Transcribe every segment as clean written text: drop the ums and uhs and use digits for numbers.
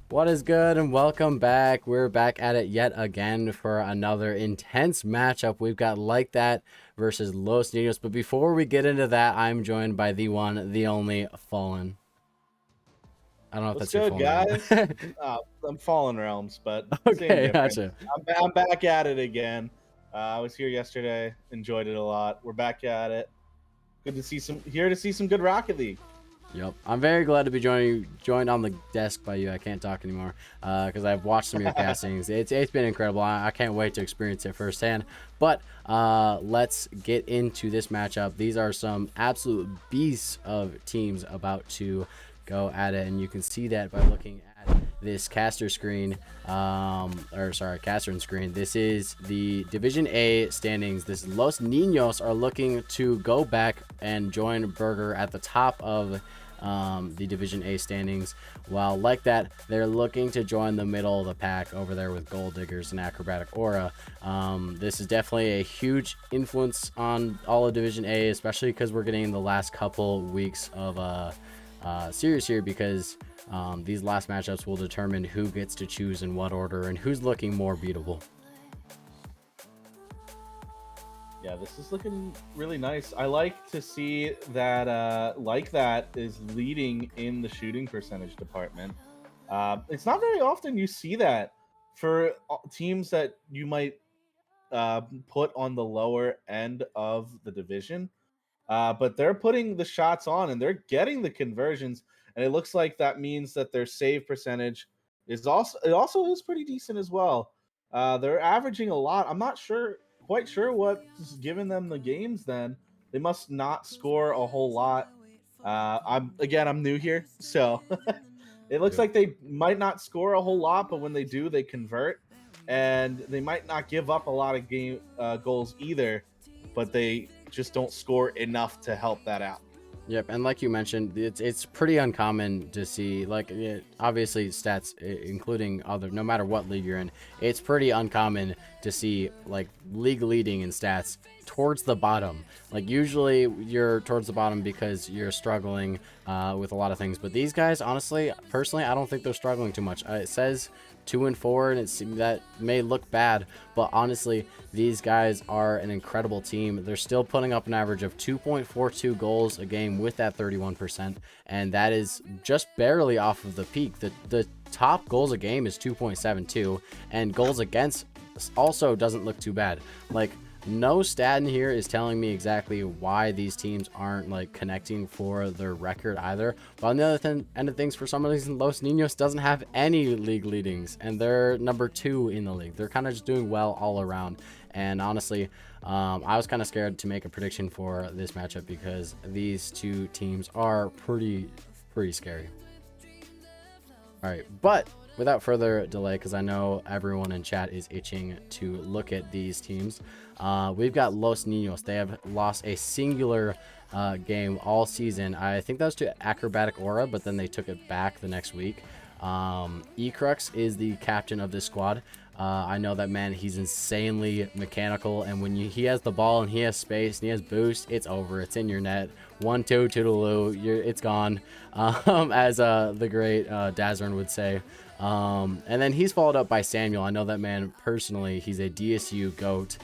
What is good and welcome back. We're back at it yet again for another intense matchup. We've got Like That versus Los Ninos. But before we get into that, I'm joined by the one, the only Fallen. I don't know if What's that's your good, full name. guys? I'm Fallen Realms, but same Okay, difference. gotcha. I'm back at it again. I was here yesterday, enjoyed it a lot. We're back at it. Good to see some good Rocket League. Yep. I'm very glad to be joined on the desk by you. I can't talk anymore because I've watched some of your castings. It's been incredible. I can't wait to experience it firsthand. But let's get into this matchup. These are some absolute beasts of teams about to go at it, and you can see that by looking at this caster screen, caster screen. This is the Division A standings. This Los Ninos are looking to go back and join Burger at the top of the Division A standings. While Like That, they're looking to join the middle of the pack over there with Gold Diggers and Acrobatic Aura. This is definitely a huge influence on all of Division A, especially because we're getting the last couple weeks of series here, because these last matchups will determine who gets to choose in what order and who's looking more beatable. Yeah, this is looking really nice. I like to see that Like That is leading in the shooting percentage department. It's not very often you see that for teams that you might put on the lower end of the division. But they're putting the shots on and they're getting the conversions, and it looks like that means that their save percentage is also is pretty decent as well. They're averaging a lot. I'm not quite sure what's giving them the games. Then they must not score a whole lot. I'm new here, so it looks Yep. like they might not score a whole lot, but when they do, they convert, and they might not give up a lot of game goals either, but they just don't score enough to help that out. Yep, and like you mentioned, it's pretty uncommon to see, like, obviously stats, including other, no matter what league you're in, it's pretty uncommon to see like league leading in stats towards the bottom. Like, usually you're towards the bottom because you're struggling with a lot of things. But these guys, honestly, personally, I don't think they're struggling too much. It says 2-4, and that may look bad, but honestly, these guys are an incredible team. They're still putting up an average of 2.42 goals a game with that 31%, and that is just barely off of the peak. The top goals a game is 2.72, and goals against also doesn't look too bad. Like, no stat in here is telling me exactly why these teams aren't like connecting for their record either. But on the other end of things, for some reason, Los Ninos doesn't have any league leadings, and they're number 2 in the league. They're kind of just doing well all around. And honestly, I was kind of scared to make a prediction for this matchup because these two teams are pretty scary. All right, but without further delay, because I know everyone in chat is itching to look at these teams, we've got Los Ninos. They have lost a singular game all season. I think that was to Acrobatic Aura, but then they took it back the next week. Ecrux is the captain of this squad. I know that man, he's insanely mechanical, and when he has the ball and he has space and he has boost, it's over. It's in your net. 1-2 toodaloo, it's gone. As the great Dazern would say. And then he's followed up by Samuel. I know that man personally. He's a DSU goat.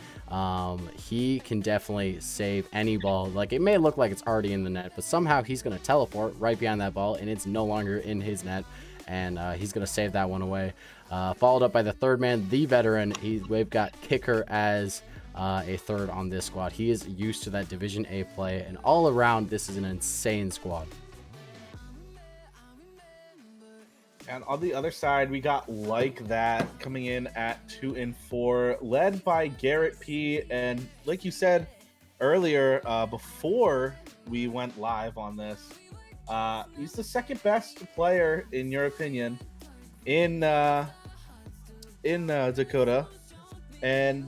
He can definitely save any ball. Like, it may look like it's already in the net, but somehow he's going to teleport right behind that ball and it's no longer in his net, and he's going to save that one away. Followed up by the third man, the veteran. We've got Kicker as a third on this squad. He is used to that Division A play, and all around, this is an insane squad. And on the other side, we got Like That coming in at 2-4, led by Garrett P. And like you said earlier, before we went live on this, he's the second best player, in your opinion, in Dakota, and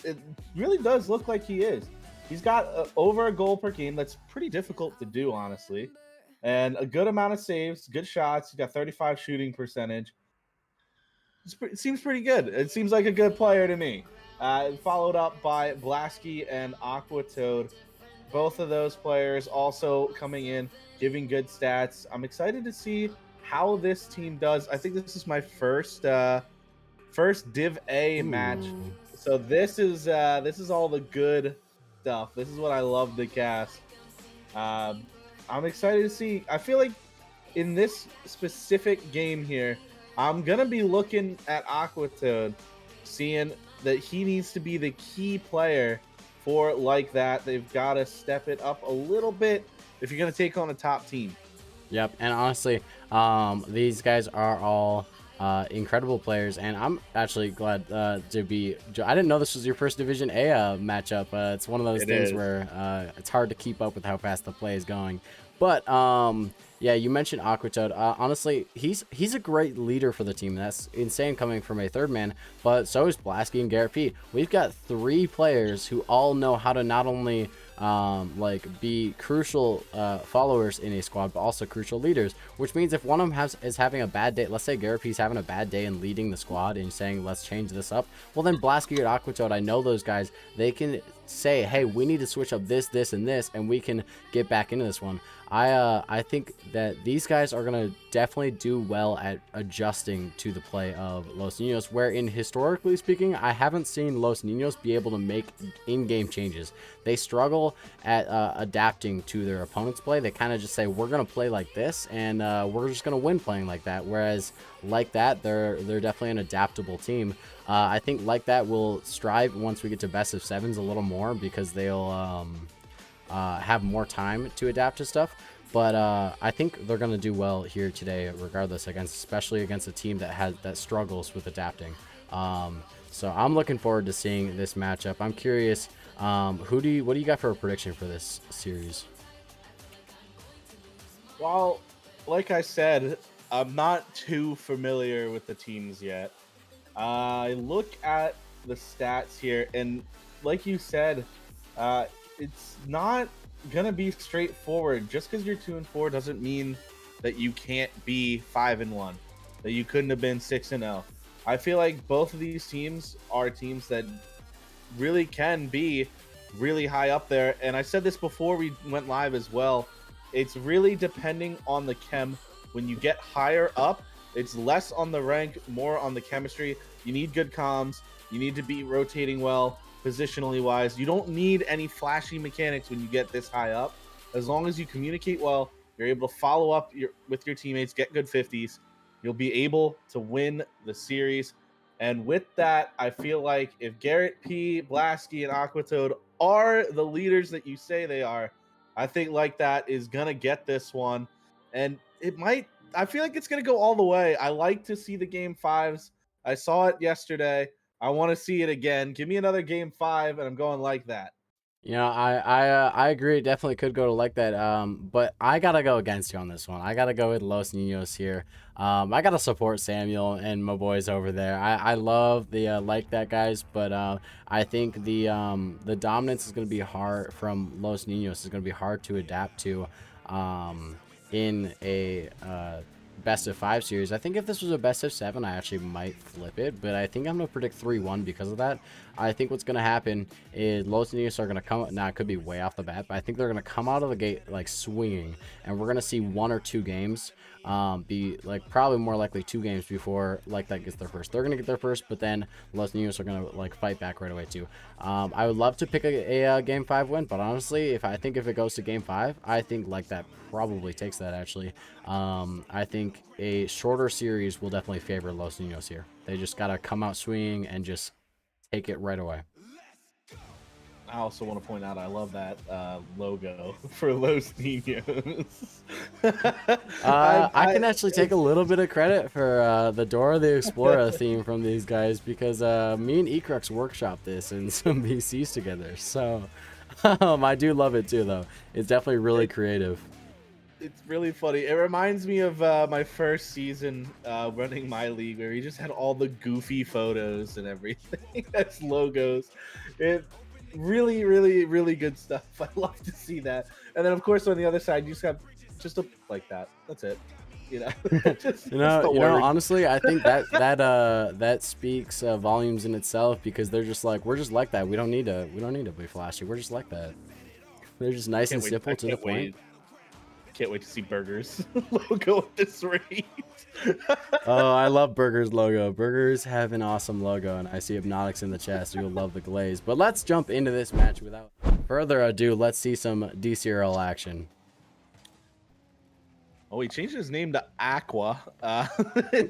it really does look like he is. He's got over a goal per game. That's pretty difficult to do, honestly, and a good amount of saves, good shots. He's got 35 shooting percentage. It seems pretty good. It seems like a good player to me. Followed up by Blasky and Aqua Toad. Both of those players also coming in, giving good stats. I'm excited to see how this team does. I think this is my first Div A match. Ooh. So this is all the good stuff. This is what I love to cast. Um, I'm excited to see. I feel like in this specific game here, I'm gonna be looking at Aquatoad, seeing that he needs to be the key player for like that. They've got to step it up a little bit if you're gonna take on a top team. Yep, and honestly, these guys are all incredible players, and I'm actually glad to be. I didn't know this was your first Division A matchup. It's one of those It things is. where it's hard to keep up with how fast the play is going. But yeah, you mentioned Aquatoad. Honestly, he's a great leader for the team. That's insane coming from a third man, but so is Blasky and Garrett P. We've got 3 players who all know how to not only like be crucial followers in a squad, but also crucial leaders, which means if one of them is having a bad day, let's say Garrett P's having a bad day and leading the squad and saying let's change this up, well then Blasky or Aquatoad, I know those guys, they can say, hey, we need to switch up this, this, and this, and we can get back into this one. I think that these guys are gonna definitely do well at adjusting to the play of Los Ninos, wherein historically speaking, I haven't seen Los Ninos be able to make in-game changes. They struggle at adapting to their opponent's play. They kind of just say, we're gonna play like this, and we're just gonna win playing like that. Whereas like that, they're definitely an adaptable team. I think like that will strive once we get to best of 7s a little more, because they'll have more time to adapt to stuff. But I think they're going to do well here today, regardless, especially against a team that struggles with adapting. So I'm looking forward to seeing this matchup. I'm curious, what do you got for a prediction for this series? Well, like I said, I'm not too familiar with the teams yet. I look at the stats here, and like you said, it's not gonna be straightforward. Just because you're 2-4 doesn't mean that you can't be 5-1, that you couldn't have been 6-0. I feel like both of these teams are teams that really can be really high up there. And I said this before we went live as well. It's really depending on the chem. When you get higher up, it's less on the rank, more on the chemistry. You need good comms. You need to be rotating well, positionally wise. You don't need any flashy mechanics when you get this high up. As long as you communicate well, you're able to follow up with your teammates, get good 50s, you'll be able to win the series. And with that, I feel like if Garrett P, Blasky, and Aquatoad are the leaders that you say they are, I think like that is going to get this one. And it might, I feel like it's going to go all the way. I like to see the game 5s. I saw it yesterday. I want to see it again. Give me another game 5, and I'm going like that. You know, I agree. It definitely could go to like that. But I gotta go against you on this one. I gotta go with Los Ninos here. I gotta support Samuel and my boys over there. I love the like that guys, but I think the dominance is gonna be hard from Los Ninos. Is gonna be hard to adapt to, in a best of 5 series. I think if this was a best of 7, I actually might flip it, but I think I'm going to predict 3-1 because of that. I think what's going to happen is Los Niños are going to come, now it could be way off the bat, but I think they're going to come out of the gate like swinging, and we're going to see 1 or 2 games be like probably more likely 2 games before like that gets their first. They're going to get their first, but then Los Niños are going to like fight back right away too. I would love to pick a game 5 win, but honestly, if it goes to game 5, I think like that probably takes that actually. I think a shorter series will definitely favor Los Niños here. They just got to come out swinging and just take it right away. I also want to point out I love that logo for Los Niños. I can actually take a little bit of credit for the Dora the Explorer theme from these guys, because me and Ecrux workshopped this in some VCs together. So I do love it too, though. It's definitely really creative. It's really funny. It reminds me of my first season running my league, where we just had all the goofy photos and everything as logos. It really, really, really good stuff. I love to see that. And then, of course, on the other side, you just have just a like that. That's it. You know, you know, honestly, I think that speaks volumes in itself, because they're just like, we're just like that. We don't need to be flashy. We're just like that. They're just nice and simple to the point. Can't wait to see Burgers logo at this rate. Oh, I love Burgers logo. Burgers have an awesome logo, and I see Hypnotics in the chat, so you'll love the glaze. But let's jump into this match without further ado. Let's see some DCRL action. Oh, he changed his name to Aqua.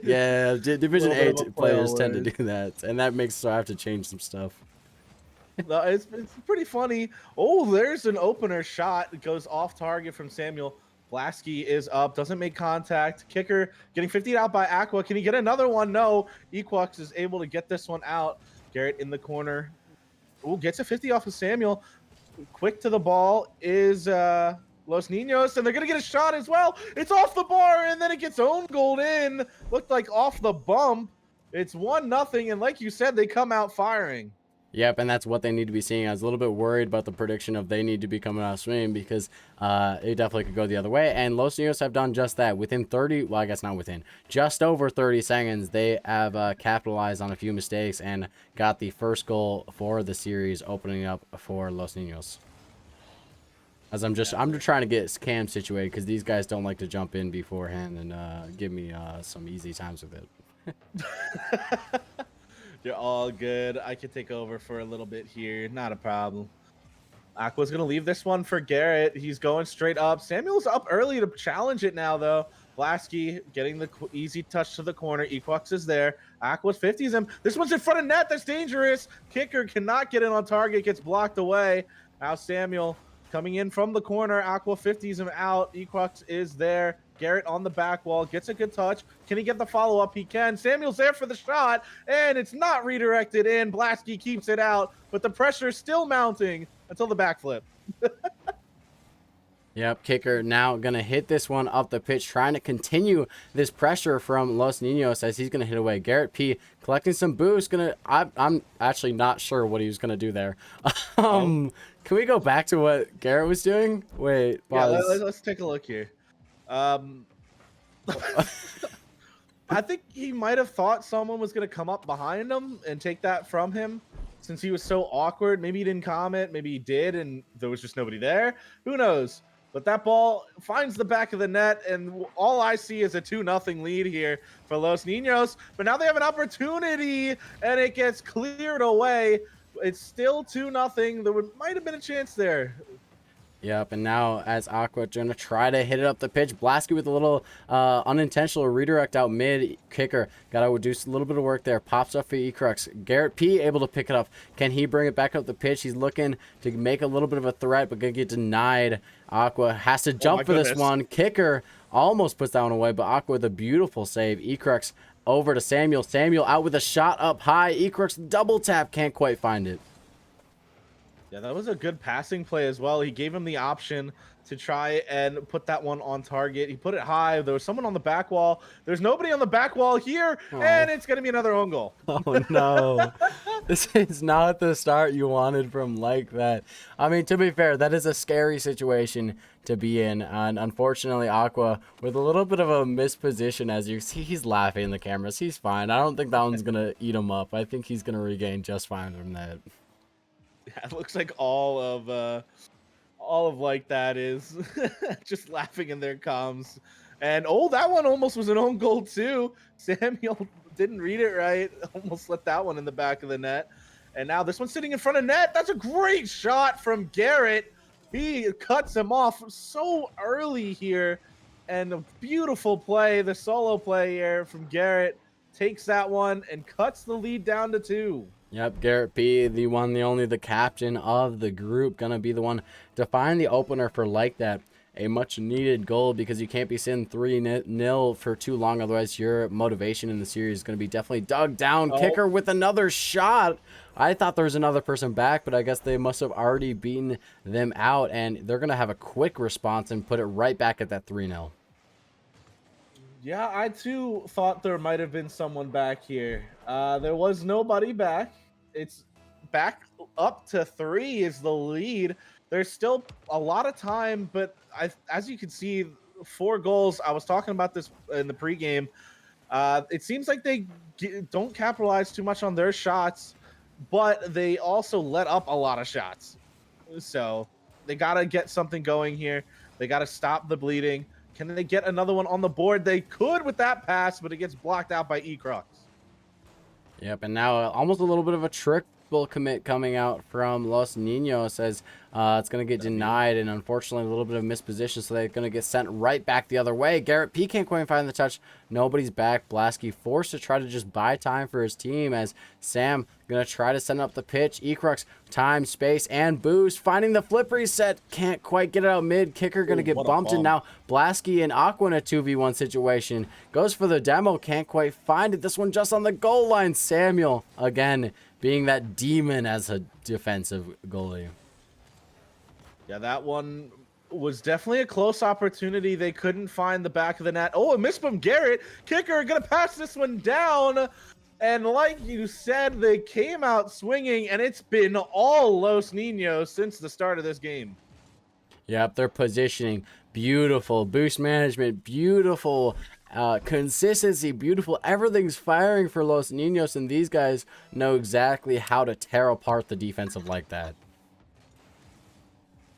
Yeah, Division 8 players tend to word. do that, and that makes so I have to change some stuff. No, it's pretty funny. Oh, there's an opener shot. It goes off target from Samuel. Blasky is up, doesn't make contact. Kicker getting 50 out by Aqua. Can he get another one? No. Equux is able to get this one out. Garrett in the corner. Oh, gets a 50 off of Samuel. Quick to the ball is Los Ninos, and they're going to get a shot as well. It's off the bar, and then it gets own goal in. Looked like off the bump. It's 1-0, and like you said, they come out firing. Yep, and that's what they need to be seeing. I was a little bit worried about the prediction of they need to be coming out swinging because it definitely could go the other way. And Los Niños have done just that. Within 30, well, I guess not within, just over 30 seconds, they have capitalized on a few mistakes and got the first goal for the series, opening up for Los Niños. As I'm just trying to get Cam situated because these guys don't like to jump in beforehand and give me some easy times with it. You're all good. I can take over for a little bit here. Not a problem. Aqua's going to leave this one for Garrett. He's going straight up. Samuel's up early to challenge it now, though. Blasky getting the easy touch to the corner. Equux is there. Aqua's 50s him. This one's in front of net. That's dangerous. Kicker cannot get in on target. Gets blocked away. Now Samuel coming in from the corner. Aqua 50s him out. Equux is there. Garrett on the back wall, gets a good touch. Can he get the follow-up? He can. Samuel's there for the shot, and it's not redirected in. Blasky keeps it out, but the pressure is still mounting until the backflip. Yep, Kicker now going to hit this one up the pitch, trying to continue this pressure from Los Niños as he's going to hit away. Garrett P collecting some boost. I'm actually not sure what he was going to do there. Can we go back to what Garrett was doing? Wait, yeah, let's take a look here. I think he might have thought someone was going to come up behind him and take that from him since he was so awkward. Maybe he didn't comment. Maybe he did, and there was just nobody there. Who knows? But that ball finds the back of the net, and all I see is a 2-0 lead here for Los Niños. But now they have an opportunity, and it gets cleared away. It's still 2-0. There might have been a chance there. Yep, and now as Aqua gonna try to hit it up the pitch, Blasky with a little unintentional redirect out mid. Kicker gotta do a little bit of work there. Pops up for Equux. Garrett P able to pick it up. Can he bring it back up the pitch? He's looking to make a little bit of a threat, but gonna get denied. Aqua has to jump for this one. Kicker almost puts that one away, but Aqua with a beautiful save. Equux over to Samuel. Samuel out with a shot up high. Equux double tap, can't quite find it. Yeah, that was a good passing play as well. He gave him the option to try and put that one on target. He put it high. There was someone on the back wall. There's nobody on the back wall here, and it's going to be another own goal. Oh, no. This is not the start you wanted from like that. I mean, to be fair, that is a scary situation to be in. And unfortunately, Aqua, with a little bit of a misposition, as you see, he's laughing in the cameras. He's fine. I don't think that one's going to eat him up. I think he's going to regain just fine from that. Yeah, it looks like all of like that is just laughing in their comms. And that one almost was an own goal too. Samuel didn't read it right. Almost let that one in the back of the net. And now this one's sitting in front of net. That's a great shot from Garrett. He cuts him off so early here. And a beautiful play, the solo play here from Garrett, takes that one and cuts the lead down to 2. Yep, Garrett P, the one, the only, the captain of the group, gonna be the one to find the opener for like that. A much needed goal because you can't be sitting 3-0 for too long. Otherwise, your motivation in the series is going to be definitely dug down. Kicker with another shot. I thought there was another person back, but I guess they must have already beaten them out. And they're going to have a quick response and put it right back at that 3-0. Yeah, I too thought there might have been someone back here. There was nobody back. It's back up to 3 is the lead. There's still a lot of time, but as you can see, 4 goals. I was talking about this in the pregame. It seems like they don't capitalize too much on their shots, but they also let up a lot of shots. So they got to get something going here. They got to stop the bleeding. Can they get another one on the board? They could with that pass, but it gets blocked out by Ecrux. Yep, and now almost a little bit of a triple commit coming out from Los Ninos as it's going to get denied, and unfortunately a little bit of misposition, so they're going to get sent right back the other way. Garrett P can't quite find the touch. Nobody's back. Blasky forced to try to just buy time for his team as Sam going to try to send up the pitch. Ecrux, time, space, and boost. Finding the flip reset. Can't quite get it out mid. Kicker going to get bumped, and now Blasky and Aqua in a 2v1 situation. Goes for the demo. Can't quite find it. This one just on the goal line. Samuel, again, being that demon as a defensive goalie. Yeah, that one was definitely a close opportunity. They couldn't find the back of the net. Oh, a miss from Garrett. Kicker going to pass this one down. And like you said, they came out swinging, and it's been all Los Ninos since the start of this game. Yep, their positioning, beautiful. Boost management, beautiful. Consistency, beautiful. Everything's firing for Los Ninos, and these guys know exactly how to tear apart the defensive like that.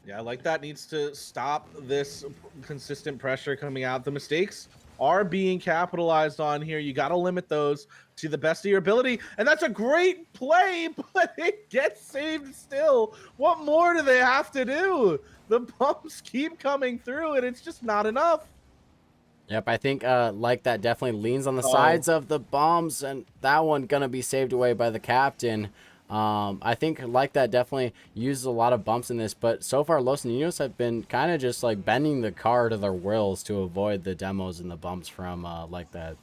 Yeah, like that needs to stop this consistent pressure coming out. The mistakes are being capitalized on here. You got to limit those to the best of your ability. And that's a great play, but it gets saved still. What more do they have to do? The bumps keep coming through, and it's just not enough. Yep, I think like that definitely leans on the sides of the bombs, and that one going to be saved away by the captain. I think like that definitely uses a lot of bumps in this, but so far Los Ninos have been kind of just like bending the car to their wills to avoid the demos and the bumps from like that.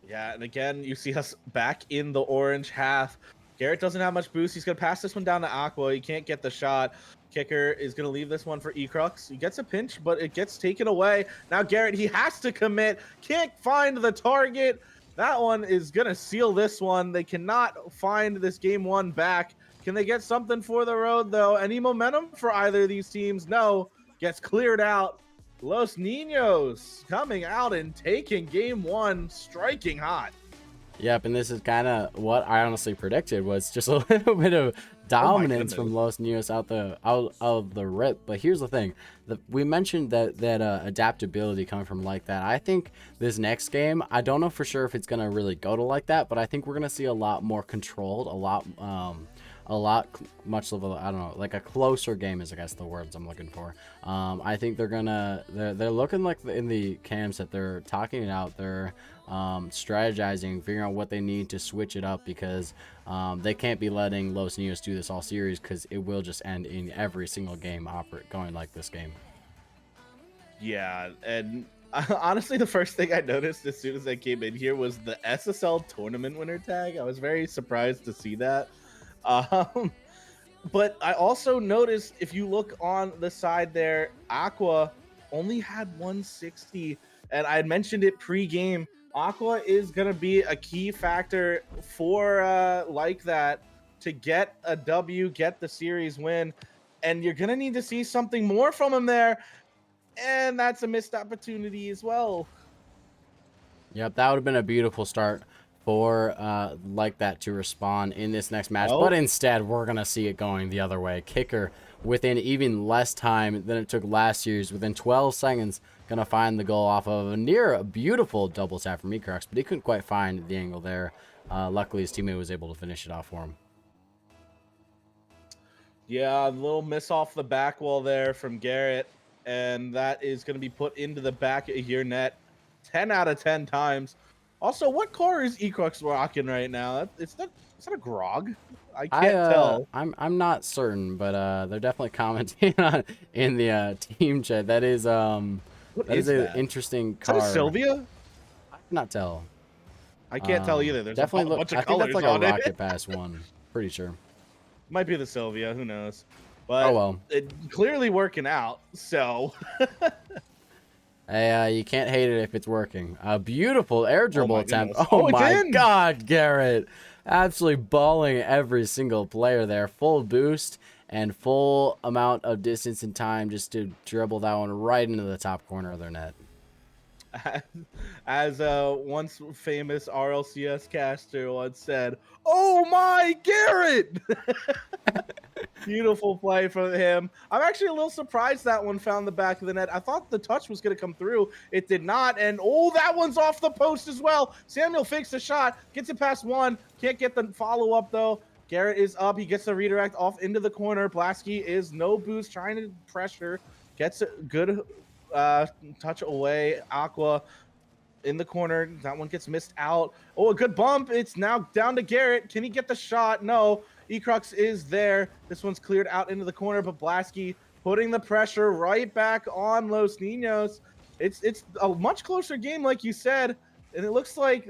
Yeah, and again, you see us back in the orange half. Garrett doesn't have much boost. He's going to pass this one down to Aqua. He can't get the shot. Kicker is going to leave this one for Ecrux. He gets a pinch, but it gets taken away. Now Garrett, he has to commit. Can't find the target. That one is going to seal this one. They cannot find this game one back. Can they get something for the road, though? Any momentum for either of these teams? No. Gets cleared out. Los Ninos coming out and taking game one, striking hot. Yep, and this is kind of what I honestly predicted was just a little bit of dominance from Los Ninos out of the rip. But here's the thing: we mentioned that adaptability coming from like that. I think this next game, I don't know for sure if it's gonna really go to like that, but I think we're gonna see a lot more controlled, much of a, I don't know, like a closer game is I guess the words I'm looking for. I think they're looking like in the cams that they're talking it out. They're strategizing, figuring out what they need to switch it up, because they can't be letting Los Ninos do this all series, because it will just end in every single game going like this game. Yeah, and honestly, the first thing I noticed as soon as I came in here was the SSL tournament winner tag. I was very surprised to see that. But I also noticed, if you look on the side there, Aqua only had 160, and I had mentioned it pre-game. Aqua is going to be a key factor for like that to get a W, get the series win, and you're going to need to see something more from him there, and that's a missed opportunity as well. Yep, that would have been a beautiful start for like that to respond in this next match, but instead we're gonna see it going the other way. Kicker, within even less time than it took last year's, within 12 seconds, gonna find the goal off of a beautiful double tap from Ecrux, but he couldn't quite find the angle there. Luckily his teammate was able to finish it off for him. Yeah, a little miss off the back wall there from Garrett, and that is going to be put into the back of your net 10 out of 10 times. Also, what car is Ecrux rocking right now? Is that a Grog? I can't tell. I'm not certain, but they're definitely commenting on in the team chat. That is an interesting car. Is that a Sylvia? I cannot tell. I can't tell either. There's definitely a bunch of I think colors that's like on a it. Rocket Pass one. Pretty sure. Might be the Sylvia. Who knows? But oh well. It clearly working out. So. Hey, you can't hate it if it's working. A beautiful air dribble attempt. Goodness. Oh my God, Garrett. Absolutely balling every single player there. Full boost and full amount of distance and time just to dribble that one right into the top corner of their net. As once famous RLCS caster once said, "Oh my, Garrett!" Beautiful play from him. I'm actually a little surprised that one found the back of the net. I thought the touch was going to come through. It did not. And oh, that one's off the post as well. Samuel fakes the shot, gets it past one. Can't get the follow up though. Garrett is up. He gets the redirect off into the corner. Blasky is no boost, trying to pressure. Gets a good touch away. Aqua in the corner. That one gets missed out. Oh, a good bump. It's now down to Garrett. Can he get the shot? No. Ecrux is there. This one's cleared out into the corner, but Blasky putting the pressure right back on Los Ninos. It's a much closer game, like you said, and it looks like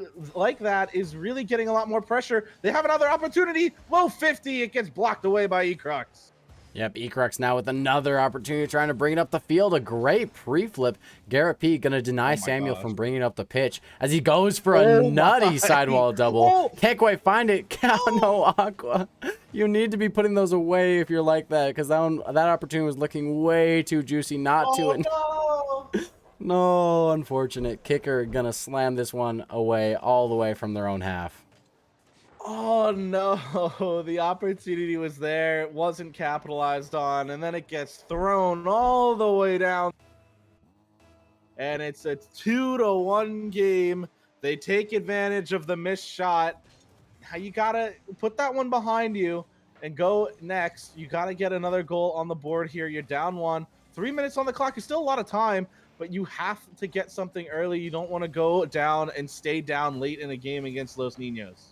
that is really getting a lot more pressure. They have another opportunity. Low 50. It gets blocked away by Ecrux. Yep, Ecrux now with another opportunity trying to bring it up the field. A great pre-flip. Garrett P going to deny Samuel from bringing up the pitch as he goes for a nutty sidewall double. Oh. Can't quite find it. No, Aqua. You need to be putting those away if you're like that, because that opportunity was looking way too juicy not to. No. No, unfortunate. Kicker going to slam this one away all the way from their own half. Oh no, the opportunity was there, it wasn't capitalized on, and then it gets thrown all the way down. And it's a 2-1 game. They take advantage of the missed shot. Now you gotta put that one behind you and go next. You gotta get another goal on the board here. You're down one. 3 minutes on the clock is still a lot of time, but you have to get something early. You don't want to go down and stay down late in a game against Los Ninos.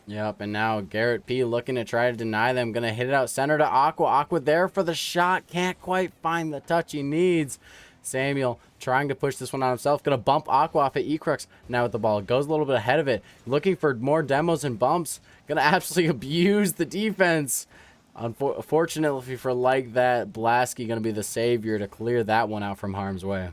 Yep, and now Garrett P looking to try to deny them. Going to hit it out center to Aqua. Aqua there for the shot. Can't quite find the touch he needs. Samuel trying to push this one on himself. Going to bump Aqua off at Ecrux now with the ball. Goes a little bit ahead of it. Looking for more demos and bumps. Going to absolutely abuse the defense. Unfortunately for like that, Blasky going to be the savior to clear that one out from harm's way.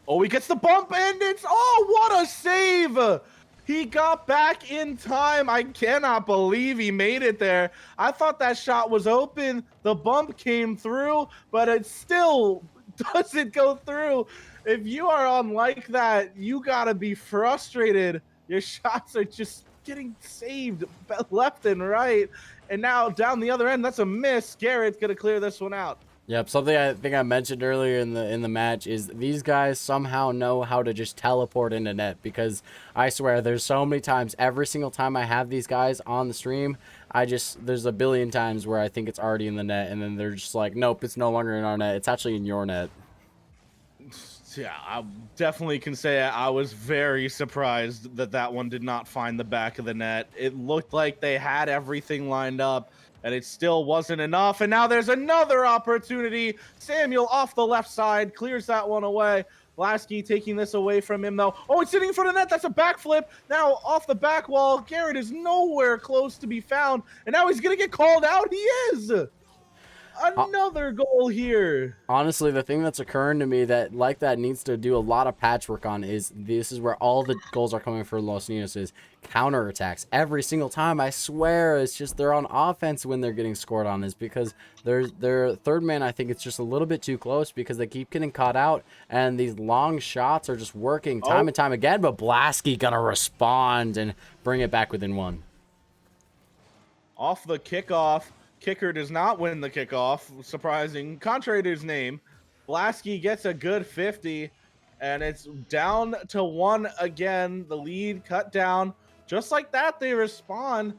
Oh, he gets the bump, and it's... Oh, what a save! He got back in time. I cannot believe he made it there. I thought that shot was open. The bump came through, but it still doesn't go through. If you are on like that, you got to be frustrated. Your shots are just getting saved left and right. And now down the other end, that's a miss. Garrett's going to clear this one out. Yep, something I think I mentioned earlier in the match is these guys somehow know how to just teleport into net, because I swear there's so many times, every single time I have these guys on the stream, there's a billion times where I think it's already in the net, and then they're just like, nope, it's no longer in our net, it's actually in your net. Yeah, I definitely can say I was very surprised that one did not find the back of the net. It looked like they had everything lined up, and it still wasn't enough. And now there's another opportunity. Samuel off the left side clears that one away. Blasky taking this away from him, though. Oh, it's sitting in front of the net. That's a backflip. Now off the back wall. Garrett is nowhere close to be found. And now he's going to get called out. He is. Another goal here. Honestly, the thing that's occurring to me that needs to do a lot of patchwork on is this is where all the goals are coming for Los Ninos is counterattacks. Every single time, I swear, it's just they're on offense when they're getting scored on, is because their third man, I think it's just a little bit too close because they keep getting caught out, and these long shots are just working time and time again, but Blasky gonna respond and bring it back within one. Off the kickoff. Kicker does not win the kickoff. Surprising. Contrary to his name, Blasky gets a good 50, and it's down to 1 again. The lead cut down. Just like that, they respond,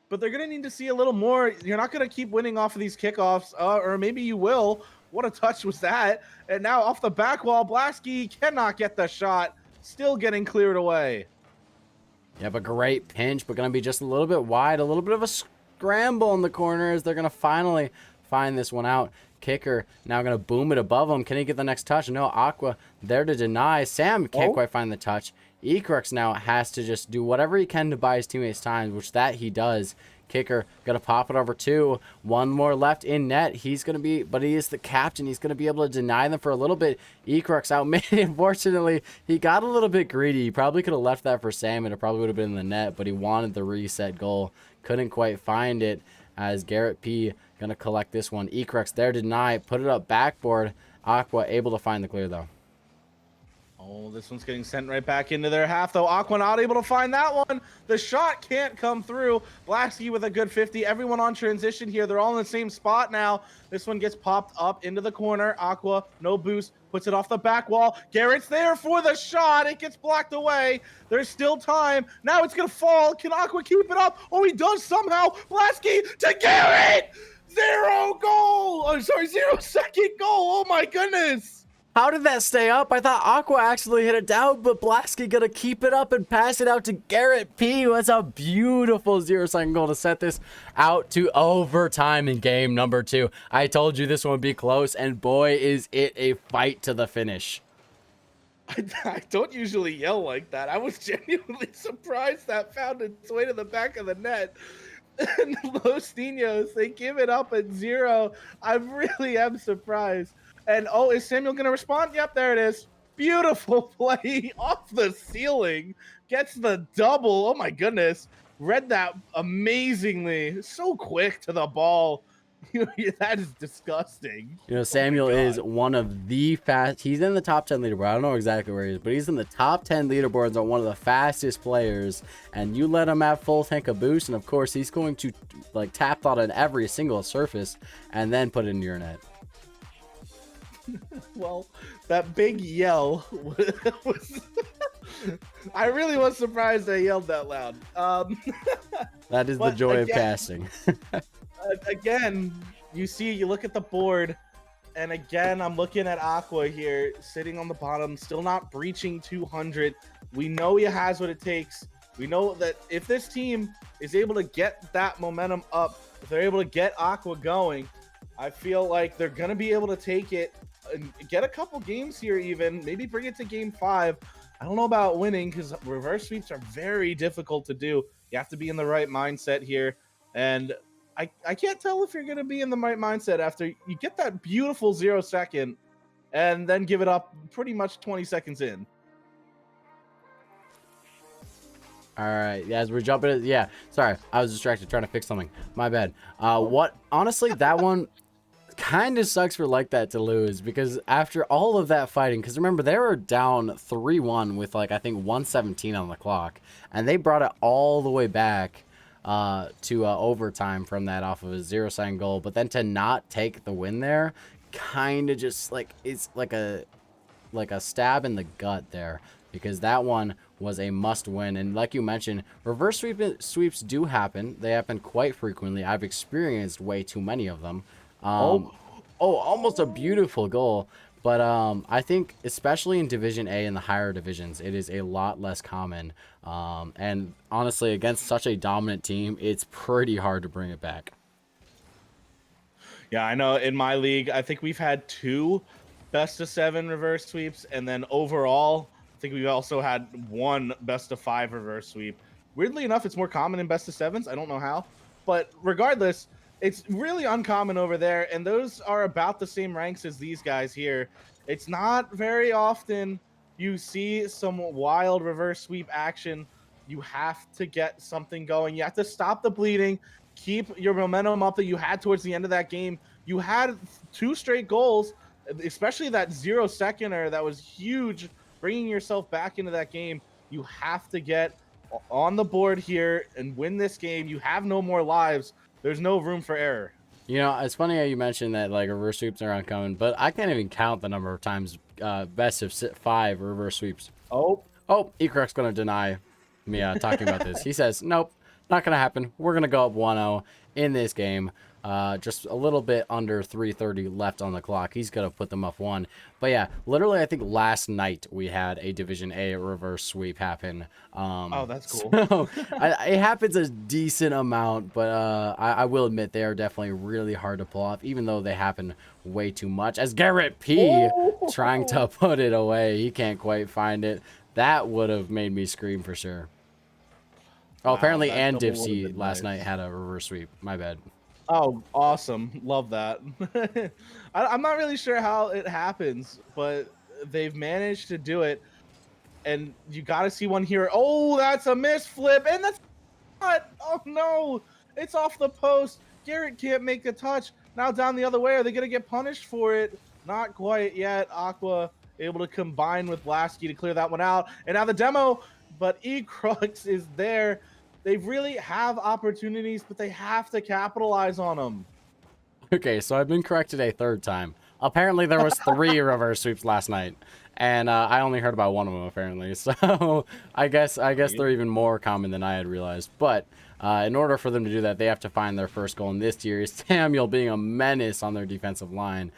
but they're going to need to see a little more. You're not going to keep winning off of these kickoffs, or maybe you will. What a touch was that. And now off the back wall, Blasky cannot get the shot. Still getting cleared away. Yep, a great pinch, but going to be just a little bit wide. A little bit of a scramble in the corner as they're going to finally find this one out. Kicker now going to boom it above him. Can he get the next touch? No, Aqua there to deny. Sam can't quite find the touch. Ecrux now has to just do whatever he can to buy his teammates time, which that he does. Kicker going to pop it over 2. One more left in net. He's going to be, but he is the captain. He's going to be able to deny them for a little bit. Ecrux outmade. Unfortunately, he got a little bit greedy. He probably could have left that for Sam, and it probably would have been in the net, but he wanted the reset goal. Couldn't quite find it as Garrett P going to collect this one. Ecrux there to deny. Put it up backboard. Aqua able to find the clear, though. Oh, this one's getting sent right back into their half, though. Aqua not able to find that one. The shot can't come through. Blasky with a good 50. Everyone on transition here. They're all in the same spot now. This one gets popped up into the corner. Aqua, no boost, puts it off the back wall. Garrett's there for the shot. It gets blocked away. There's still time. Now it's going to fall. Can Aqua keep it up? Oh, he does somehow. Blasky to Garrett! 0 goal! Oh, sorry, 0-second goal. Oh, my goodness. How did that stay up? I thought Aqua actually hit it down, but Blasky gonna keep it up and pass it out to Garrett P. That's a beautiful 0-second goal to set this out to overtime in game number 2. I told you this one would be close, and boy, is it a fight to the finish. I don't usually yell like that. I was genuinely surprised that found its way to the back of the net. And Los Ninos, they give it up at 0. I really am surprised. And oh, is Samuel going to respond? Yep, there it is. Beautiful play off the ceiling. Gets the double. Oh my goodness. Read that amazingly. So quick to the ball. That is disgusting. You know, Samuel is one of the fast. He's in the top 10 leaderboard. I don't know exactly where he is, but he's in the top 10 leaderboards on one of the fastest players. And you let him have full tank of boost, and of course, he's going to like tap out on every single surface and then put it in your net. Well, that big yell was I really was surprised I yelled that loud. That is the joy of casting. Again, you look at the board, and again, I'm looking at Aqua here, sitting on the bottom, still not breaching 200. We know he has what it takes. We know that if this team is able to get that momentum up, if they're able to get Aqua going, I feel like they're going to be able to take it and get a couple games here even, maybe bring it to game 5. I don't know about winning because reverse sweeps are very difficult to do. You have to be in the right mindset here. And I can't tell if you're going to be in the right mindset after you get that beautiful 0-second and then give it up pretty much 20 seconds in. All right, as we're jumping, yeah, sorry, I was distracted trying to fix something. My bad. Honestly, that one kind of sucks for like that to lose, because after all of that fighting, because remember, they were down 3-1 with like, I think 117 on the clock, and they brought it all the way back to overtime from that off of a 0-second goal, but then to not take the win there kind of just like, it's like a stab in the gut there, because that one was a must win. And like you mentioned, reverse sweeps do happen. They happen quite frequently. I've experienced way too many of them. Almost a beautiful goal. But I think especially in Division A and the higher divisions, it is a lot less common. And honestly, against such a dominant team, it's pretty hard to bring it back. Yeah, I know in my league, I think we've had 2 best-of-7 reverse sweeps, and then overall, I think we've also had 1 best-of-5 reverse sweep. Weirdly enough, it's more common in best-of-7s. I don't know how. But regardless, it's really uncommon over there, and those are about the same ranks as these guys here. It's not very often you see some wild reverse sweep action. You have to get something going. You have to stop the bleeding, keep your momentum up that you had towards the end of that game. You had 2 straight goals, especially that 0-seconder that was huge, bringing yourself back into that game. You have to get on the board here and win this game. You have no more lives. There's no room for error. You know, it's funny how you mentioned that like reverse sweeps are uncommon, but I can't even count the number of times best of 5 reverse sweeps. Oh, Ekrux gonna deny me talking about this. He says, nope, not gonna happen. We're gonna go up 1-0 in this game. Just a little bit under 3:30 left on the clock. He's gonna put them up 1. But yeah, literally, I think last night we had a Division A reverse sweep happen. Oh, that's cool. So, it happens a decent amount, but I will admit they are definitely really hard to pull off, even though they happen way too much. As Garrett P trying to put it away, he can't quite find it. That would have made me scream for sure. Oh, apparently, and Dipsy last night had a reverse sweep. My bad. Oh, awesome. Love that. I'm not really sure how it happens, but they've managed to do it. And you got to see one here. Oh, that's a miss flip. And that's not. Oh, no. It's off the post. Garrett can't make the touch. Now down the other way. Are they going to get punished for it? Not quite yet. Aqua able to combine with Blasky to clear that one out. And now the demo, but Ecrux is there. They really have opportunities, but they have to capitalize on them. Okay, so I've been corrected a third time. Apparently there was 3 reverse sweeps last night, and I only heard about one of them apparently. So I guess they're even more common than I had realized. But in order for them to do that, they have to find their first goal in this tier. Samuel being a menace on their defensive line.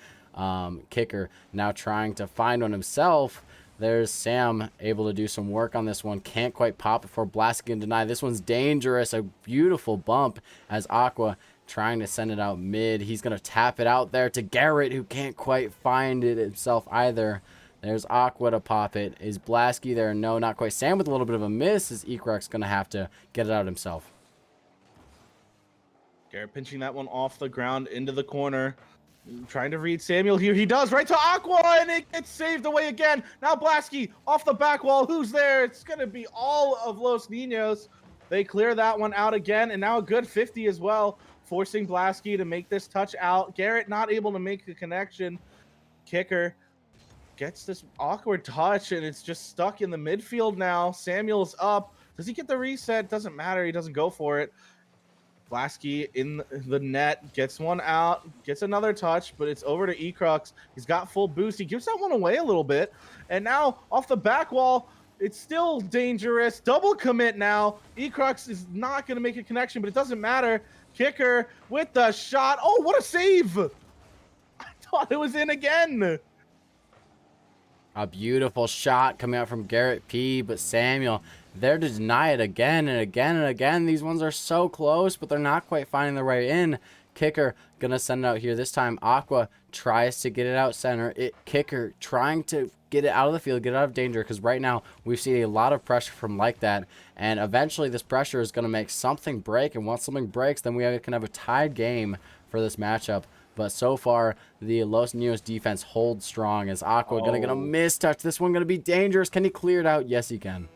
Kicker now trying to find one himself. There's Sam able to do some work on this one. Can't quite pop before Blasky can deny. This one's dangerous. A beautiful bump as Aqua trying to send it out mid. He's going to tap it out there to Garrett, who can't quite find it himself either. There's Aqua to pop it. Is Blasky there? No, not quite. Sam with a little bit of a miss. Is Ekrux going to have to get it out himself. Garrett pinching that one off the ground into the corner. Trying to read Samuel here. He does right to Aqua, and it gets saved away again. Now Blasky off the back wall. Who's there? It's going to be all of Los Ninos. They clear that one out again, and now a good 50 as well, forcing Blasky to make this touch out. Garrett not able to make the connection. Kicker gets this awkward touch, and it's just stuck in the midfield now. Samuel's up. Does he get the reset? Doesn't matter. He doesn't go for it. Blasky in the net, gets one out, gets another touch, but it's over to Ecrux. He's got full boost. He gives that one away a little bit. And now off the back wall, it's still dangerous. Double commit now. Ecrux is not going to make a connection, but it doesn't matter. Kicker with the shot. Oh, what a save. I thought it was in again. A beautiful shot coming out from Garrett P, but Samuel there to deny it again and again and again. These ones are so close, but they're not quite finding their way in. Kicker gonna send it out here. This time Aqua tries to get it out center. Kicker trying to get it out of the field, get it out of danger, because right now we've seen a lot of pressure from like that, and eventually this pressure is going to make something break, and once something breaks, then we can have a tied game for this matchup. But so far, the Los Ninos defense holds strong as Aqua going to get a mistouch. This one going to be dangerous. Can he clear it out? Yes, he can.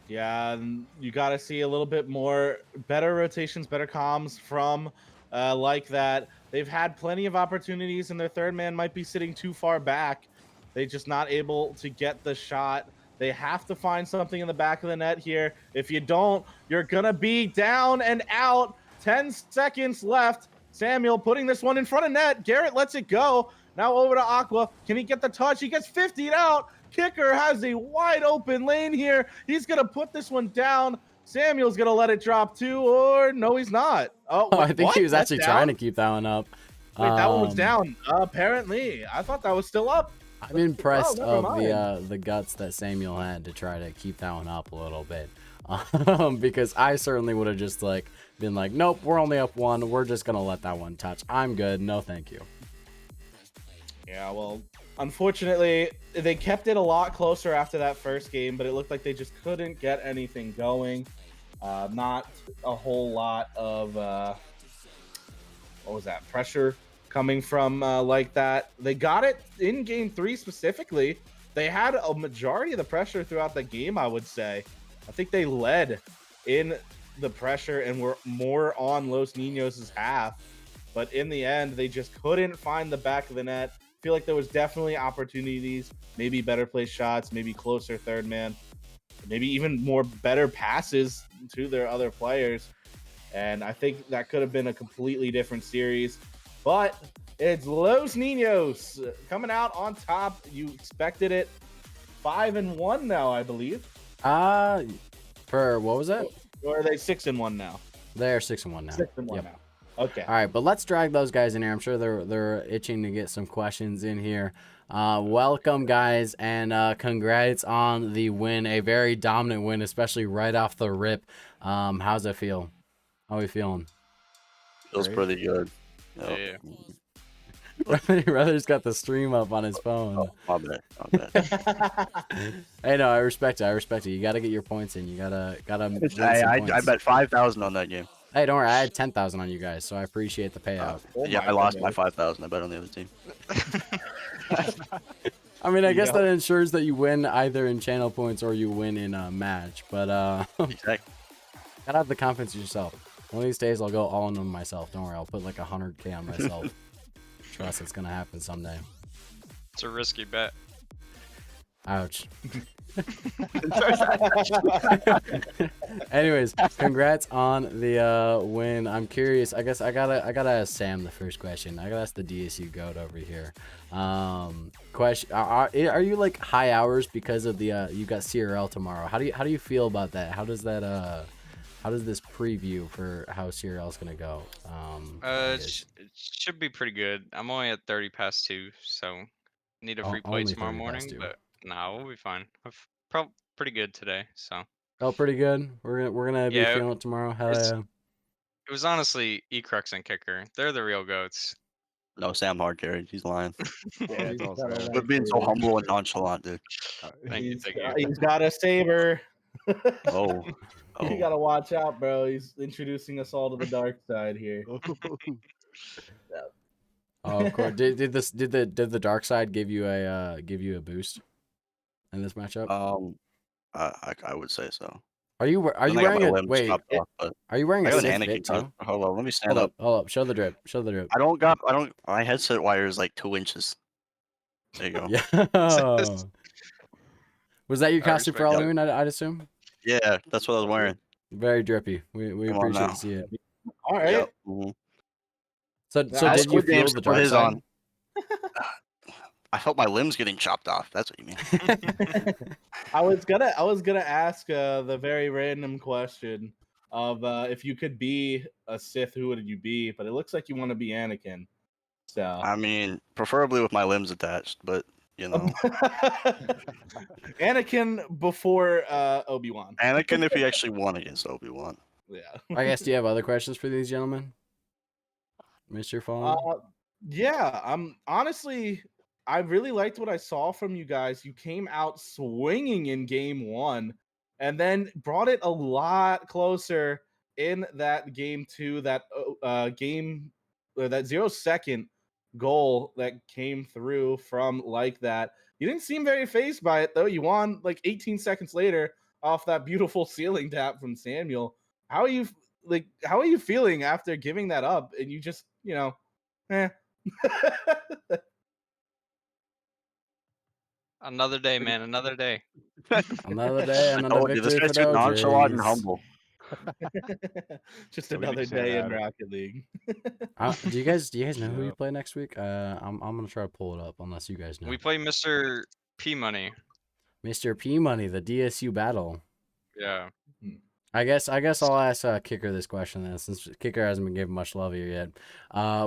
Yeah, you got to see a little bit more, better rotations, better comms from like that. They've had plenty of opportunities, and their third man might be sitting too far back. They're just not able to get the shot. They have to find something in the back of the net here. If you don't, you're going to be down and out. 10 seconds left. Samuel putting this one in front of net. Garrett lets it go. Now over to Aqua. Can he get the touch? He gets 50'd out. Kicker has a wide open lane here. He's going to put this one down. Samuel's going to let it drop too, or no, he's not. Oh, I think he was actually trying to keep that one up. Wait, that one was down. Apparently. I thought that was still up. I'm impressed of the guts that Samuel had to try to keep that one up a little bit. Because I certainly would have just been like, nope, we're only up 1. We're just going to let that one touch. I'm good. No, thank you. Yeah, well, unfortunately, they kept it a lot closer after that first game, but it looked like they just couldn't get anything going. Not a whole lot of, what was that, pressure coming from like that. They got it in game 3 specifically. They had a majority of the pressure throughout the game, I would say. I think they led in the pressure and were more on Los Ninos' half. But in the end, they just couldn't find the back of the net. I feel like there was definitely opportunities, maybe better placed shots, maybe closer third man, maybe even more better passes to their other players. And I think that could have been a completely different series. But it's Los Ninos coming out on top. You expected it. 5-1 now, I believe. For what was it? Or are they 6-1 now? They're 6-1 now. 6-1 now. Okay. All right, but let's drag those guys in here. I'm sure they're itching to get some questions in here. Welcome, guys, and congrats on the win. A very dominant win, especially right off the rip. How's it feel? How are we feeling? Feels pretty good. Yeah. Brother's got the stream up on his phone. My bad. Hey, no, I respect it. I respect it. You got to get your points in. You gotta. I bet 5,000 on that game. Hey, don't worry. I had 10,000 on you guys, so I appreciate the payout. Yeah, I lost my 5,000. I bet on the other team. I mean, I guess that ensures that you win either in channel points or you win in a match. But Exactly. gotta have the confidence in yourself. One of these days, I'll go all in on myself. Don't worry. I'll put like 100K on myself. Trust it's gonna happen someday. It's a risky bet. Ouch. Anyways, congrats on the win. I'm curious. I guess I gotta ask Sam the first question. I gotta ask the DSU goat over here. Question: Are you like high hours because of the you got CRL tomorrow? How do you feel about that? How does this preview for how CRL is gonna go? It should be pretty good. I'm only at 30 past 2, so need a free play Only tomorrow 30 past morning, 2. but no, we'll be fine. I've probably pretty good today, so. Oh, pretty good. We're gonna be Yeah, feeling it tomorrow. Hell it's- yeah. It was honestly Ecrux and Kicker. They're the real goats. No, Sam hard carried. He's lying. Yeah, it's all Sam. But being so humble and nonchalant, dude. Thank you. He's got a saber. Oh. You Oh. gotta watch out, bro. He's introducing us all to the dark side here. Oh, of course. Did the dark side give you a boost in this matchup? I would say so. Are you I got wearing my a limbs wait? chopped off, but Are you wearing I a got an Sith Anakin fit cut. too? Hold on, let me stand up. Hold up. Show the drip. Show the drip. I don't. My headset wire is like 2 inches. There you go. Yeah. Was that your I costume for respect that. Halloween? I'd assume. Yeah, that's what I was wearing. Very drippy. We Come on appreciate now. to see it. All right. Yep. Mhm. So I did you Squid Games feel the to put dark his side? on. I felt my limbs getting chopped off. That's what you mean. I was gonna ask the very random question of if you could be a Sith, who would you be? But it looks like you want to be Anakin. So I mean, preferably with my limbs attached, but you know, Anakin before Obi-Wan. Anakin if he actually won against Obi-Wan. Yeah. I guess. Do you have other questions for these gentlemen, Mr. Fallen? Yeah. Honestly, I really liked what I saw from you guys. You came out swinging in game 1, and then brought it a lot closer in that game 2. That that 0-second goal that came through from like that. You didn't seem very phased by it though. You won like 18 seconds later off that beautiful ceiling tap from Samuel. How are you feeling after giving that up and you just, eh. Another day, man. Another day. Another day, I another told you, this victory guy's for too the nonchalant and OGs. humble. Just Yeah, we another need to say day in that. Rocket League. Do you guys know who you Yep. play next week? I'm gonna try to pull it up unless you guys know. We play Mr. P Money. Mr. P Money, the DSU battle. Yeah. I guess I'll ask Kicker this question then, since Kicker hasn't been given much love here yet.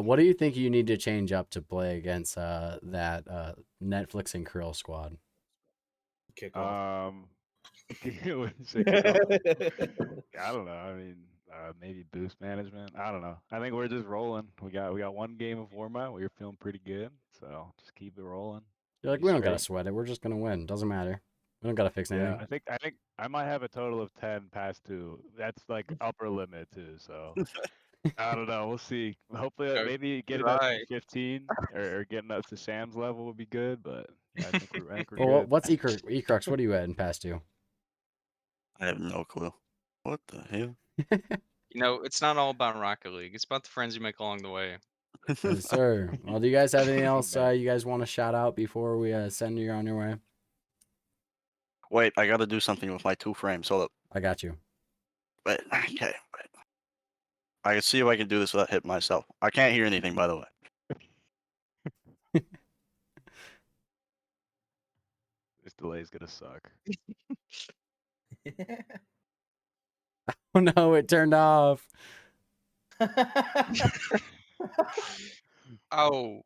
What do you think you need to change up to play against that Netflix and Curl squad? Kick off. You wouldn't say kick off. I don't know. I mean, maybe boost management. I don't know. I think we're just rolling. We got one game of format. We're feeling pretty good, so just keep it rolling. You're like, Be we don't gotta straight. sweat it. We're just gonna win. Doesn't matter. We don't gotta fix anything. Yeah, I think I might have a total of 10 past 2. That's like upper limit too. So I don't know. We'll see. Hopefully, maybe getting up to Right. 15 or getting up to Sam's level would be good. But yeah, I think we're Well, good. what's Ecrux? What are you at in past 2? I have no clue. What the hell? It's not all about Rocket League. It's about the friends you make along the way. Yes, sir. Well, do you guys have anything else you guys want to shout out before we send you on your way? Wait, I gotta do something with my 2 frames. Hold up. I got you. Wait, okay. Wait. I can see if I can do this without hitting myself. I can't hear anything, by the way. This delay is gonna suck. Oh no, it turned off. Oh,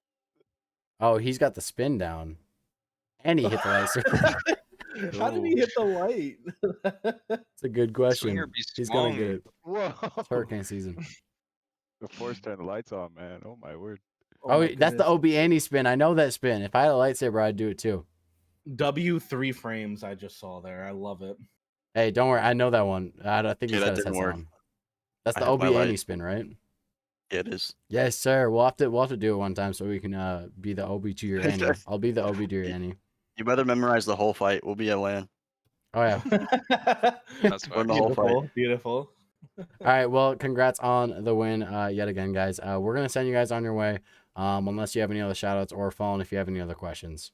Oh, he's got the spin down. And he hit the laser. How did he hit the light? It's a good question. Swinger be He's gonna swung. get it. Whoa! It's hurricane season. The force turned the lights on, man. Oh my word. Oh, my that's the goodness. OB Annie spin. I know that spin. If I had a lightsaber, I'd do it too. W3 frames I just saw there. I love it. Hey, don't worry. I know that one. I think he's Yeah, got that his didn't headset work. on. That's I the have OB my Annie light. spin, right? Yeah, it is. Yes, sir. We'll have to do it one time so we can be the OB to your Annie. I'll be the OB to your Annie. You better memorize the whole fight. We'll be at LAN. Oh yeah. That's Win what. the whole fight. Beautiful. All right. Well, congrats on the win yet again, guys. We're gonna send you guys on your way. Unless you have any other shout outs, or Fallen, if you have any other questions.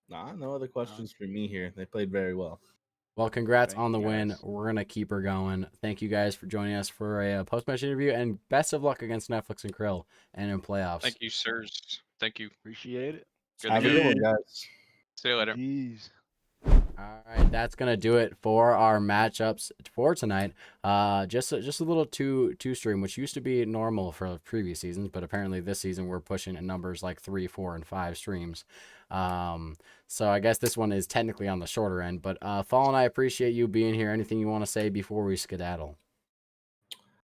Nah, no other questions for me here. They played very well. Well, congrats Thank on the you, win. guys. We're going to keep her going. Thank you guys for joining us for a post-match interview, and best of luck against Netflix and Krill and in playoffs. Thank you, sirs. Thank you. Appreciate it. Good Have to a go. good one, guys. See you later. Jeez. All right, that's gonna do it for our matchups for tonight. Just a little two stream, which used to be normal for previous seasons, but apparently this season we're pushing at numbers like 3, 4, and 5 streams. So I guess this one is technically on the shorter end. But Fallen, I appreciate you being here. Anything you want to say before we skedaddle?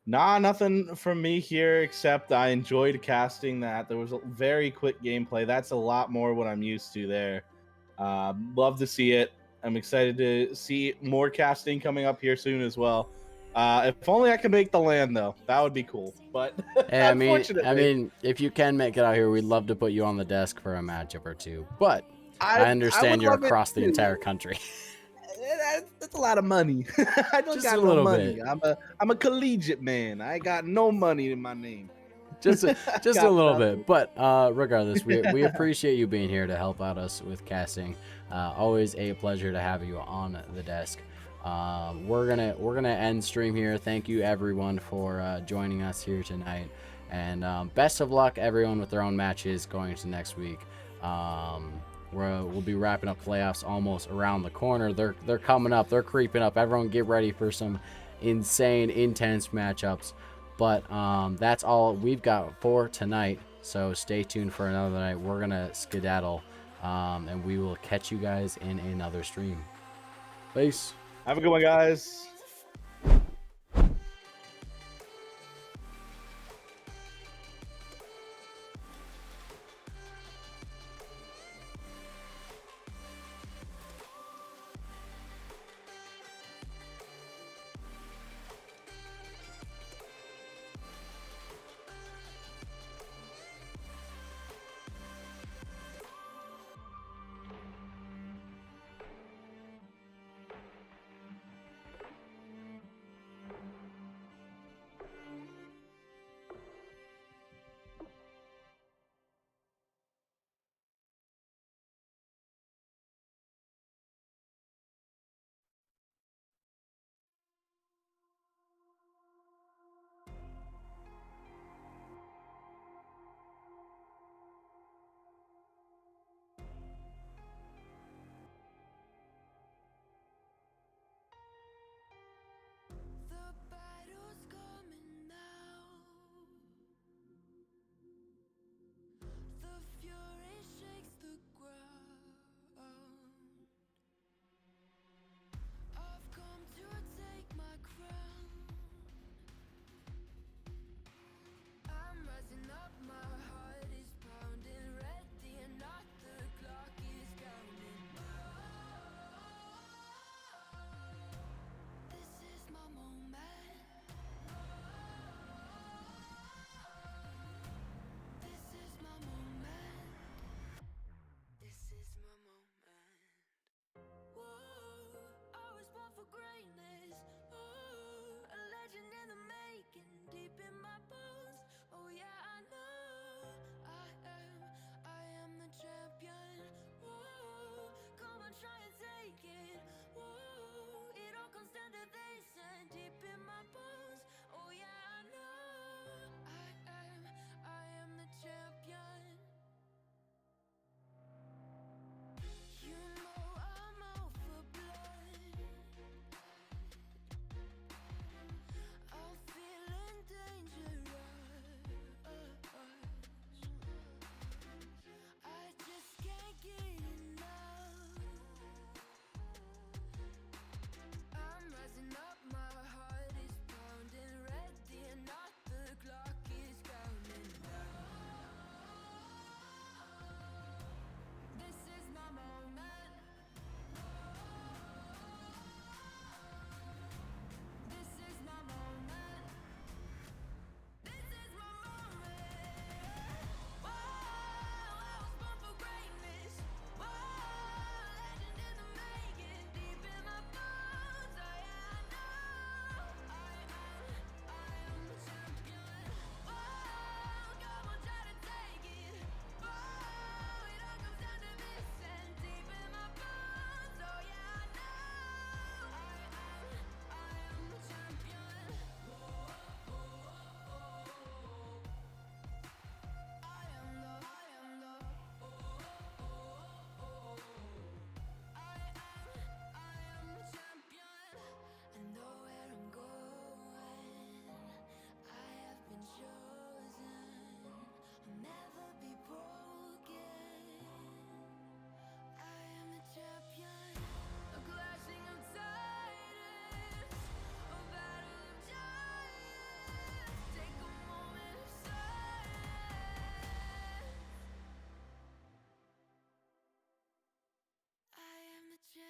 Nah, nothing from me here except I enjoyed casting that. There was a very quick gameplay. That's a lot more what I'm used to there. Love to see it. I'm excited to see more casting coming up here soon as well. If only I could make the land though, that would be cool. But Hey, unfortunately, I mean, if you can make it out here, we'd love to put you on the desk for a matchup or two. But I understand would you're love it across the too. entire country. That's a lot of money. I don't Just got a no little money. bit. I'm a collegiate man. I got no money in my name. just a Got little nothing. bit. But regardless, we appreciate you being here to help out us with casting. Always a pleasure to have you on the desk. We're gonna end stream here. Thank you everyone for joining us here tonight, and best of luck everyone with their own matches going into next week. We'll be wrapping up playoffs almost around the corner. They're coming up. They're creeping up. Everyone get ready for some insane, intense matchups. But that's all we've got for tonight. So stay tuned for another night. We're gonna skedaddle, and we will catch you guys in another stream. Peace. Have a good one, guys.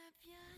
champion.